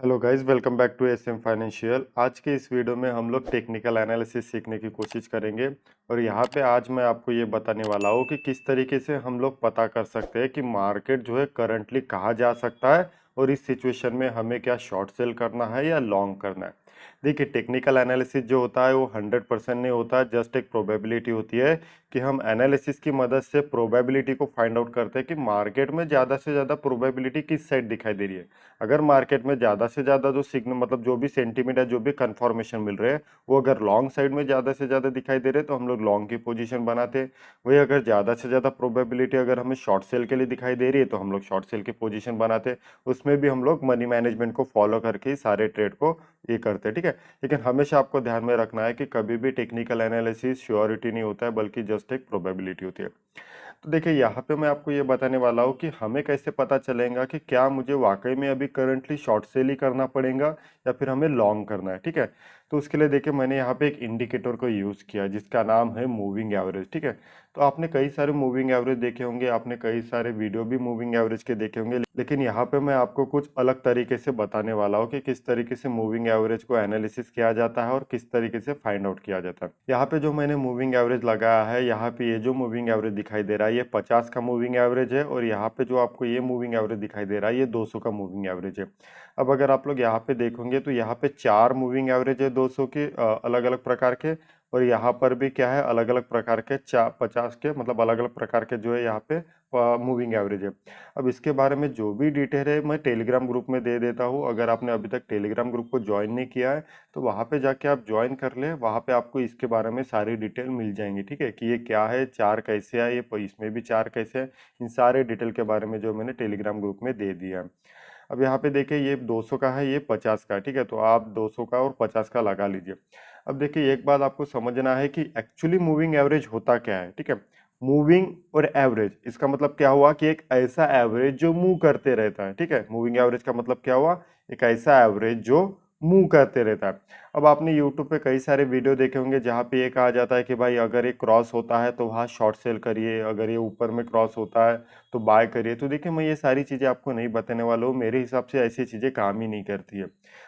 Hello guys, welcome back to SM financial. आज के इस वीडियो में हम लोग टेक्निकल एनालिसिस सीखने की कोशिश करेंगे और यहाँ पे आज मैं आपको ये बताने वाला हूँ कि किस तरीके से हम लोग पता कर सकते हैं कि मार्केट जो है करंटली कहाँ जा सकता है और इस सिचुएशन में हमें क्या शॉर्ट सेल करना है या लॉन्ग करना है। देखिए, टेक्निकल एनालिसिस जो होता है वो 100% नहीं होता, जस्ट एक प्रोबेबिलिटी होती है कि हम एनालिसिस की मदद से प्रोबेबिलिटी को फाइंड आउट करते हैं कि मार्केट में ज़्यादा से ज़्यादा प्रोबेबिलिटी किस साइड दिखाई दे रही है। अगर मार्केट में ज़्यादा से ज़्यादा जो सिग्नल मतलब जो भी सेंटीमेंट है, जो भी कंफर्मेशन मिल रहे हैं, वो अगर लॉन्ग साइड में ज़्यादा से ज़्यादा दिखाई दे रहे हैं तो हम लोग लॉन्ग की पोजीशन बनाते हैं। वही अगर ज़्यादा से ज़्यादा प्रोबेबिलिटी अगर हमें शॉर्ट सेल के लिए दिखाई दे रही है तो हम लोग शॉर्ट सेल की पोजीशन बनाते हैं। उसमें भी हम लोग मनी मैनेजमेंट को फॉलो करके ही सारे ट्रेड को ये करते हैं, ठीक है। लेकिन हमेशा आपको ध्यान में रखना है कि कभी भी टेक्निकल एनालिसिस श्योरिटी नहीं होता है, बल्कि जस्ट एक प्रोबेबिलिटी होती है। तो देखिए, यहाँ पे मैं आपको ये बताने वाला हूँ कि हमें कैसे पता चलेगा कि क्या मुझे वाकई में अभी करंटली शॉर्ट सेल ही करना पड़ेगा या फिर हमें लॉन्ग करना है, ठीक है। तो उसके लिए देखिए, मैंने यहाँ पे एक इंडिकेटर को यूज़ किया जिसका नाम है मूविंग एवरेज, ठीक है। तो आपने कई सारे मूविंग एवरेज देखे होंगे, आपने कई सारे वीडियो भी मूविंग एवरेज के देखे होंगे, लेकिन यहाँ पे मैं आपको कुछ अलग तरीके से बताने वाला हूँ कि किस तरीके से मूविंग एवरेज को एनालिसिस किया जाता है और किस तरीके से फाइंड आउट किया जाता है। यहाँ पे जो मैंने मूविंग एवरेज लगाया है, यहाँ पे ये जो मूविंग एवरेज दिखाई दे रहा है ये 50 का मूविंग एवरेज है और यहाँ पे जो आपको ये मूविंग एवरेज दिखाई दे रहा है ये 200 का मूविंग एवरेज है। अब अगर आप लोग यहाँ पे देखोगे तो यहाँ पे 4 मूविंग एवरेज है 200 के अलग अलग प्रकार के, और यहाँ पर भी क्या है, अलग अलग प्रकार के 50 के, मतलब अलग अलग प्रकार के जो है यहाँ पे मूविंग एवरेज है। अब इसके बारे में जो भी डिटेल है मैं टेलीग्राम ग्रुप में दे देता हूँ। अगर आपने अभी तक टेलीग्राम ग्रुप को ज्वाइन नहीं किया है तो वहाँ पे जाके आप ज्वाइन कर ले, वहाँ पे आपको इसके बारे में सारी डिटेल मिल जाएंगी, ठीक है, कि ये क्या है, चार कैसे है, ये इसमें भी चार कैसे है, इन सारे डिटेल के बारे में जो मैंने टेलीग्राम ग्रुप में दे दिया है। अब यहाँ पे देखिए, ये 200 का है, ये 50 का है, ठीक है। तो आप 200 का और 50 का लगा लीजिए। अब देखिए, एक बात आपको समझना है कि एक्चुअली मूविंग एवरेज होता क्या है, ठीक है। मूविंग और एवरेज, इसका मतलब क्या हुआ कि एक ऐसा एवरेज जो मूव करते रहता है, ठीक है। मूविंग एवरेज का मतलब क्या हुआ, एक ऐसा एवरेज जो मूव करते रहता है। अब आपने यूट्यूब पे कई सारे वीडियो देखे होंगे जहाँ पे ये कहा जाता है कि भाई अगर ये क्रॉस होता है तो वहाँ शॉर्ट सेल करिए, अगर ये ऊपर में क्रॉस होता है तो बाय करिए। तो देखिए, मैं ये सारी चीज़ें आपको नहीं बताने वाला हूँ, मेरे हिसाब से ऐसी चीज़ें काम ही नहीं करती है।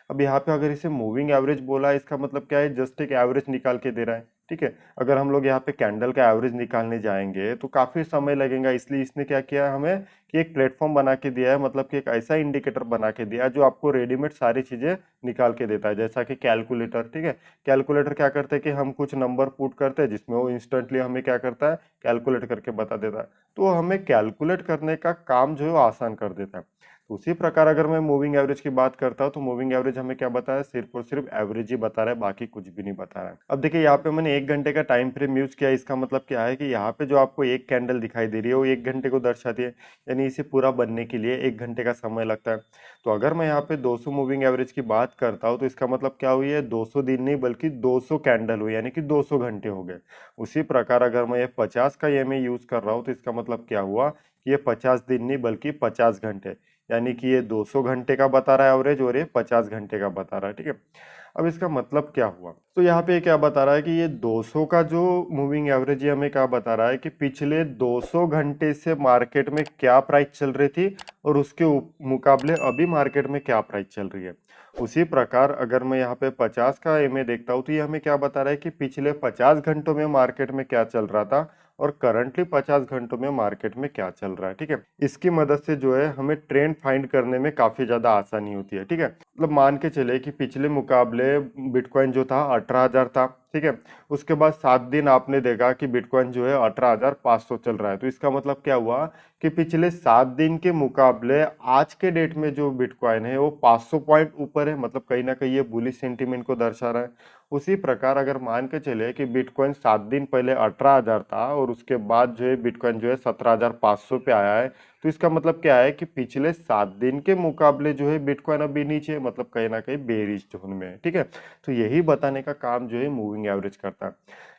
अब यहाँ पे अगर इसे मूविंग एवरेज बोला, इसका मतलब क्या है, जस्ट एक एवरेज निकाल के दे रहा है, ठीक है। अगर हम लोग यहाँ पे कैंडल का एवरेज निकालने जाएंगे तो काफ़ी समय लगेगा, इसलिए इसने क्या किया है हमें कि एक प्लेटफॉर्म बना के दिया है, मतलब कि एक ऐसा इंडिकेटर बना के दिया है जो आपको रेडीमेड सारी चीज़ें निकाल के देता है, जैसा कि कैलकुलेटर, ठीक है। कैलकुलेटर क्या करते हैं कि हम कुछ नंबर पुट करते हैं जिसमें वो इंस्टेंटली हमें क्या करता है, कैलकुलेट करके बता देता है। तो हमें कैलकुलेट करने का काम जो है वो आसान कर देता है। तो उसी प्रकार अगर मैं मूविंग एवरेज की बात करता हूँ तो मूविंग एवरेज हमें क्या बता रहा है, सिर्फ और सिर्फ एवरेज ही बता रहा है, बाकी कुछ भी नहीं बता रहा है। अब देखिए, यहाँ पे मैंने 1 घंटे का टाइम फ्रेम यूज किया, इसका मतलब क्या है कि यहाँ पे जो आपको एक कैंडल दिखाई दे रही है वो 1 घंटे को दर्शाती है, यानी इसे पूरा बनने के लिए 1 घंटे का समय लगता है। तो अगर मैं यहाँ पे 200 मूविंग एवरेज की बात करता हूँ तो इसका मतलब क्या हुई है, 200 दिन नहीं बल्कि 200 कैंडल हुई, यानी कि 200 घंटे हो गए। उसी प्रकार अगर मैं ये 50 का ये मैं यूज कर रहा हूँ तो इसका मतलब क्या हुआ कि ये 50 दिन नहीं बल्कि 50 घंटे, यानी कि ये 200 घंटे का बता रहा है एवरेज और ये 50 घंटे का बता रहा है, ठीक है। अब इसका मतलब क्या हुआ, तो यहाँ पे क्या बता रहा है कि ये 200 का जो मूविंग एवरेज, ये हमें क्या बता रहा है कि पिछले 200 घंटे से मार्केट में क्या प्राइस चल रही थी और उसके मुकाबले अभी मार्केट में क्या प्राइस चल रही है। उसी प्रकार अगर मैं यहाँ पे 50 का एमए देखता हूँ तो ये हमें क्या बता रहा है कि पिछले 50 घंटों में मार्केट में क्या चल रहा था और करंटली 50 घंटों में मार्केट में क्या चल रहा है, ठीक है। इसकी मदद से जो है हमें ट्रेंड फाइंड करने में काफी ज्यादा आसानी होती है, ठीक है। मतलब मान के चले कि पिछले मुकाबले बिटकॉइन जो था 18,000 था, ठीक है। उसके बाद 7 दिन आपने देखा कि बिटकॉइन जो है 18,500 चल रहा है। तो इसका मतलब क्या हुआ कि पिछले 7 दिन के मुकाबले आज के डेट में जो बिटकॉइन है वो 500 पॉइंट ऊपर है, मतलब कहीं ना कहीं ये बुलिश सेंटीमेंट को दर्शा रहा है। उसी प्रकार अगर मान के चले कि बिटकॉइन 7 दिन पहले 18,000 था और उसके बाद जो है बिटकॉइन जो है 17,500 पे आया है, तो इसका मतलब क्या है कि पिछले 7 दिन के मुकाबले जो है बिटकॉइन अभी नीचे, मतलब कहीं ना कहीं बेरिश जोन में है, ठीक है। तो यही बताने का काम जो है मूविंग एवरेज करता है,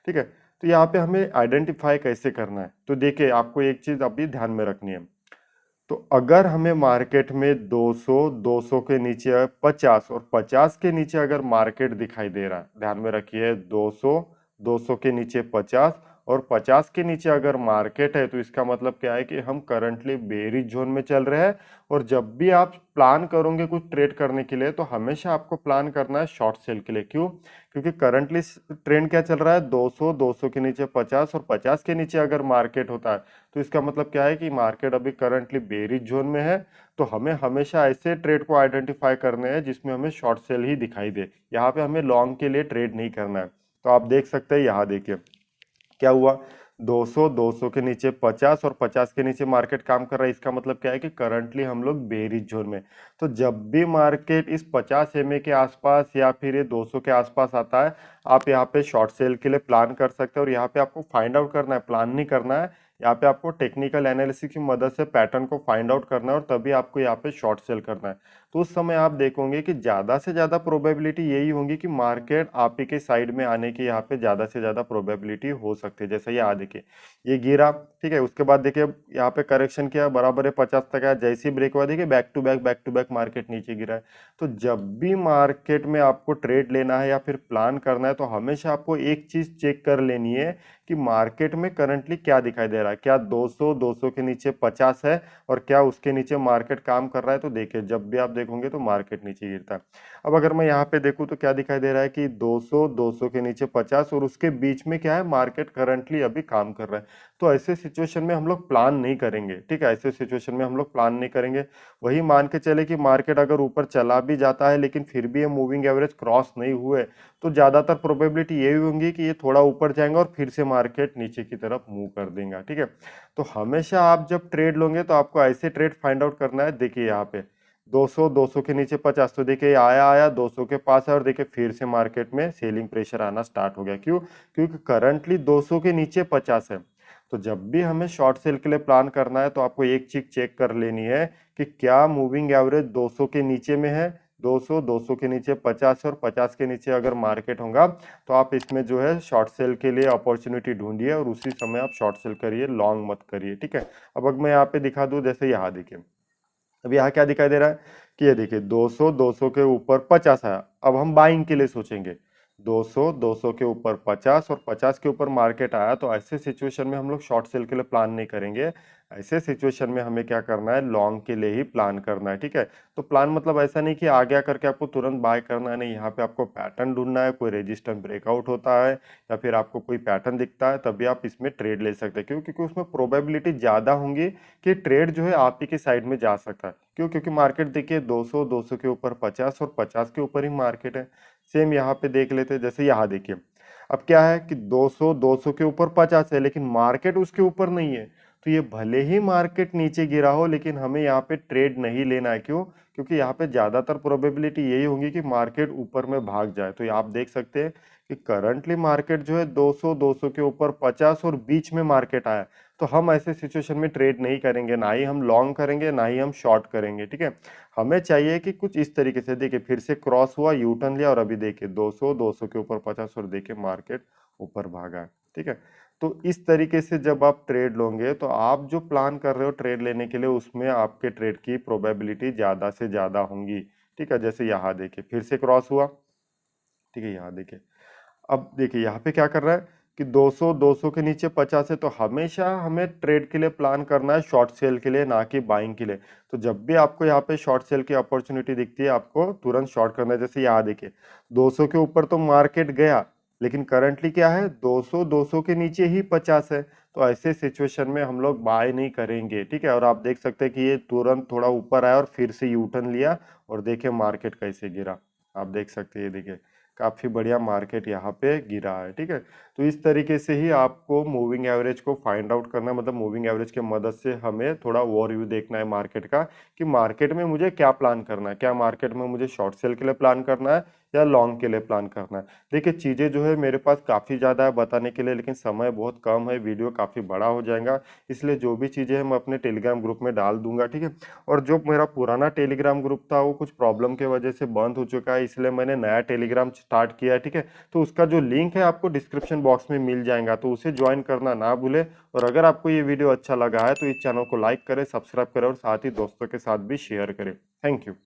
ठीक है। तो यहाँ पे हमें आइडेंटिफाई कैसे करना है, तो देखिए आपको एक चीज अभी ध्यान में रखनी है। तो अगर हमें मार्केट में 200, 200 के नीचे 50 और 50 के नीचे अगर मार्केट दिखाई दे रहा है, ध्यान में रखिए 200, 200 के नीचे 50 और 50 के नीचे अगर मार्केट है तो इसका मतलब क्या है कि हम करंटली बेरिश जोन में चल रहे हैं। और जब भी आप प्लान करोगे कुछ ट्रेड करने के लिए तो हमेशा आपको प्लान करना है शॉर्ट सेल के लिए। क्यों? क्योंकि करंटली ट्रेंड क्या चल रहा है, 200, 200 के नीचे 50 और 50 के नीचे अगर मार्केट होता है तो इसका मतलब क्या है कि मार्केट अभी करंटली बेरिश जोन में है। तो हमें हमेशा ऐसे ट्रेड को आइडेंटिफाई करने हैं जिसमें हमें शॉर्ट सेल ही दिखाई दे। यहाँ पे हमें लॉन्ग के लिए ट्रेड नहीं करना है। तो आप देख सकते हैं, यहाँ देखिए क्या हुआ, 200, 200 के नीचे 50 और 50 के नीचे मार्केट काम कर रहा है। इसका मतलब क्या है कि करंटली हम लोग बेरिश जोन में। तो जब भी मार्केट इस 50 एमए के आसपास या फिर ये 200 के आसपास आता है, आप यहाँ पे शॉर्ट सेल के लिए प्लान कर सकते हैं। और यहाँ पे आपको फाइंड आउट करना है, प्लान नहीं करना है। यहाँ पे आपको टेक्निकल एनालिसिस की मदद से पैटर्न को फाइंड आउट करना है और तभी आपको यहाँ पे शॉर्ट सेल करना है। तो उस समय आप देखोगे कि ज्यादा से ज्यादा प्रोबेबिलिटी यही होगी कि मार्केट आप ही के साइड में आने की यहाँ पे ज्यादा से ज्यादा प्रोबेबिलिटी हो सकती है। जैसे ये देखिए, ये गिरा, ठीक है, उसके बाद देखिए यहाँ पे करेक्शन किया, बराबर है 50 तक आया, जैसे ही ब्रेक हुआ देखिए बैक टू बैक मार्केट नीचे गिरा है। तो जब भी मार्केट में आपको ट्रेड लेना है या फिर प्लान करना है तो हमेशा आपको एक चीज चेक कर लेनी है कि मार्केट में करंटली क्या दिखाई दे रहा है। क्या 200, 200 के नीचे 50 है और क्या उसके नीचे मार्केट काम कर रहा है? तो देखिए, जब भी आप देखोगे तो मार्केट नीचे गिरता है। अब अगर मैं यहाँ पे देखूँ तो क्या दिखाई दे रहा है कि 200, 200 के नीचे 50 और उसके बीच में क्या है, मार्केट करंटली अभी काम कर रहा है। तो ऐसे सिचुएशन में हम लोग प्लान नहीं करेंगे, ठीक है, ऐसे सिचुएशन में हम लोग प्लान नहीं करेंगे। वही मान के चले कि मार्केट अगर ऊपर चला भी जाता है लेकिन फिर भी ये मूविंग एवरेज क्रॉस नहीं हुए तो ज्यादातर प्रोबेबिलिटी यही होंगी कि ये थोड़ा ऊपर जाएंगे और फिर से मार्केट नीचे की तरफ मूव कर देगा, ठीक है। तो हमेशा आप जब ट्रेड लोगे तो आपको ऐसे ट्रेड फाइंड आउट करना है। देखिए यहाँ पे 200, 200 के नीचे 50, तो देखिए आया आया 200 के पास है और देखिए फिर से मार्केट में सेलिंग प्रेशर आना स्टार्ट हो गया। क्यों? क्योंकि करंटली 200 के नीचे 50 है। तो जब भी हमें शॉर्ट सेल के लिए प्लान करना है तो आपको एक चीज चेक कर लेनी है कि क्या मूविंग एवरेज 200 के नीचे में है। 200, 200 के नीचे 50 और 50 के नीचे अगर मार्केट होगा तो आप इसमें जो है शॉर्ट सेल के लिए अपॉर्चुनिटी ढूंढिए और उसी समय आप शॉर्ट सेल करिए, लॉन्ग मत करिए, ठीक है। अब अगर मैं यहाँ पे दिखा दूं, जैसे यहाँ देखिए, अब यहाँ क्या दिखाई दे रहा है कि ये देखिए 200, 200 के ऊपर 50 आया। अब हम बाइंग के लिए सोचेंगे, 200, 200 के ऊपर 50 और 50 के ऊपर मार्केट आया तो ऐसे सिचुएशन में हम लोग शॉर्ट सेल के लिए प्लान नहीं करेंगे। ऐसे सिचुएशन में हमें क्या करना है, लॉन्ग के लिए ही प्लान करना है, ठीक है। तो प्लान मतलब ऐसा नहीं कि आगे आकर के आपको तुरंत बाय करना है, नहीं, यहाँ पे आपको पैटर्न ढूंढना है, कोई रेजिस्टेंस ब्रेकआउट होता है या फिर आपको कोई पैटर्न दिखता है तभी आप इसमें ट्रेड ले सकते हैं। क्यों? क्योंकि उसमें प्रोबेबिलिटी ज्यादा होंगी कि ट्रेड जो है आप ही के साइड में जा सकता है। क्यों? क्योंकि मार्केट देखिए 200, 200 के ऊपर 50 और 50 के ऊपर ही मार्केट है। सेम यहाँ पे देख लेते हैं, जैसे यहाँ देखिए, अब क्या है कि 200, 200 के ऊपर 50 है लेकिन मार्केट उसके ऊपर नहीं है। तो ये भले ही मार्केट नीचे गिरा हो लेकिन हमें यहाँ पे ट्रेड नहीं लेना है। क्यों? क्योंकि यहाँ पे ज्यादातर प्रोबेबिलिटी यही होगी कि मार्केट ऊपर में भाग जाए। तो ये आप देख सकते हैं कि करंटली मार्केट जो है 200, 200 के ऊपर 50 और बीच में मार्केट आया। तो हम ऐसे सिचुएशन में ट्रेड नहीं करेंगे, ना ही हम लॉन्ग करेंगे ना ही हम शॉर्ट करेंगे, ठीक है। हमें चाहिए कि कुछ इस तरीके से, देखिए फिर से क्रॉस हुआ, यू टर्न लिया और अभी देखिए 200, 200 के ऊपर 50 और देखिए मार्केट ऊपर भागा है, ठीक है। तो इस तरीके से जब आप ट्रेड लोगे तो आप जो प्लान कर रहे हो ट्रेड लेने के लिए उसमें आपके ट्रेड की प्रोबेबिलिटी ज्यादा से ज्यादा होंगी, ठीक है। जैसे यहाँ देखिए फिर से क्रॉस हुआ, ठीक है, यहाँ देखिए, अब देखिए यहाँ पे क्या कर रहा है कि 200, 200 के नीचे 50 है। तो हमेशा हमें ट्रेड के लिए प्लान करना है, शॉर्ट सेल के लिए, ना कि बाइंग के लिए। तो जब भी आपको यहाँ पे शॉर्ट सेल की अपॉर्चुनिटी दिखती है आपको तुरंत शॉर्ट करना है। जैसे यहाँ देखिए 200 के ऊपर तो मार्केट गया लेकिन करंटली क्या है, 200, 200 के नीचे ही 50 है। तो ऐसे सिचुएशन में हम लोग बाय नहीं करेंगे, ठीक है। और आप देख सकते हैं कि ये तुरंत थोड़ा ऊपर आया और फिर से यू टर्न लिया और देखिए मार्केट कैसे गिरा। आप देख सकते हैं, ये देखिए काफी बढ़िया मार्केट यहाँ पे गिरा है, ठीक है। तो इस तरीके से ही आपको मूविंग एवरेज को फाइंड आउट करना है। मतलब मूविंग एवरेज के मदद से हमें थोड़ा ओवरव्यू देखना है मार्केट का कि मार्केट में मुझे क्या प्लान करना है। क्या मार्केट में मुझे शॉर्ट सेल के लिए प्लान करना है या लॉन्ग के लिए प्लान करना है। देखिए चीजें जो है मेरे पास काफी ज्यादा है बताने के लिए लेकिन समय बहुत कम है, वीडियो काफी बड़ा हो जाएगा। इसलिए जो भी चीजें हैं मैं अपने टेलीग्राम ग्रुप में डाल दूंगा, ठीक है। और जो मेरा पुराना टेलीग्राम ग्रुप था वो कुछ प्रॉब्लम के वजह से बंद हो चुका है, इसलिए मैंने नया टेलीग्राम स्टार्ट किया है, ठीक है। तो उसका जो लिंक है आपको डिस्क्रिप्शन बॉक्स में मिल जाएगा, तो उसे ज्वाइन करना ना भूले। और अगर आपको ये वीडियो अच्छा लगा है तो इस चैनल को लाइक करें, सब्सक्राइब करें और साथ ही दोस्तों के साथ भी शेयर करें। Thank you.